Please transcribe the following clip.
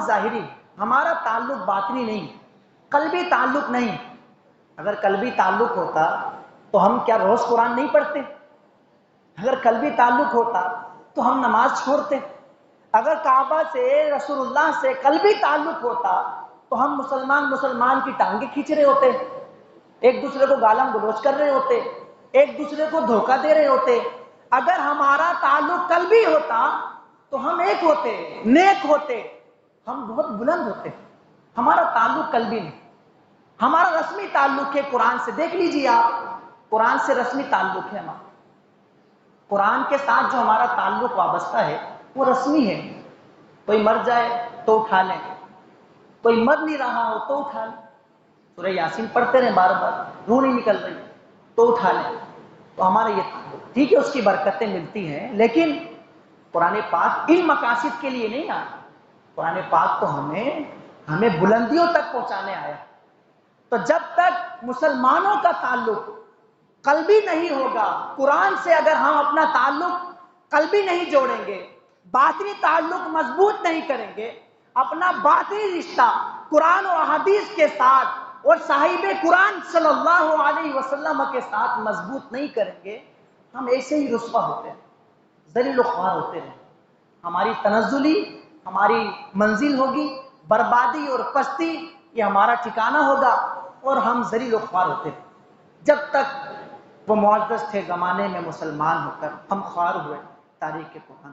ظاہری، ہمارا تعلق باطنی نہیں، قلبی تعلق نہیں۔ اگر قلبی تعلق ہوتا تو ہم کیا روز قرآن نہیں پڑھتے؟ اگر قلبی تعلق ہوتا تو ہم نماز چھوڑتے؟ اگر کعبہ سے، رسول اللہ سے قلبی تعلق ہوتا تو ہم مسلمان کی ٹانگیں کھینچ رہے ہوتے، ایک دوسرے کو گالم گلوچ کر رہے ہوتے، ایک دوسرے کو دھوکہ دے رہے ہوتے۔ اگر ہمارا تعلق قلبی ہوتا تو ہم ایک ہوتے، نیک ہوتے، ہم بہت بلند ہوتے۔ ہمارا تعلق قلبی نہیں، ہمارا رسمی تعلق ہے قرآن سے۔ دیکھ لیجیے آپ، قرآن سے رسمی تعلق ہے ہمارا۔ قرآن کے ساتھ جو ہمارا تعلق وابستہ ہے وہ رسمی ہے۔ کوئی مر جائے تو اٹھا لیں، کوئی مر نہیں رہا ہو تو اٹھا لیں، سورہ یاسین پڑھتے رہیں بار بار، روح نہیں نکل رہی تو اٹھا لیں۔ تو ہمارا یہ تعلق ٹھیک ہے، اس کی برکتیں ملتی ہیں، لیکن قرآن پاک ان مقاصد کے لیے نہیں آیا۔ قرآن پاک تو ہمیں بلندیوں تک پہنچانے آیا۔ تو جب تک مسلمانوں کا تعلق قلبی نہیں ہوگا، قرآن سے اگر ہم اپنا تعلق قلبی نہیں جوڑیں گے، باطنی تعلق مضبوط نہیں کریں گے، اپنا باطنی رشتہ قرآن و احادیث کے ساتھ اور صاحب قرآن صلی اللہ علیہ وسلم کے ساتھ مضبوط نہیں کریں گے، ہم ایسے ہی رسوا ہوتے ہیں، ذلیل و خوار ہوتے ہیں۔ ہماری تنزلی ہماری منزل ہوگی، بربادی اور پستی یہ ہمارا ٹھکانہ ہوگا، اور ہم ذلیل و خوار ہوتے ہیں۔ جب تک وہ معزز تھے زمانے میں مسلمان ہو کر ہم خوار ہوئے تاریخ قرآن۔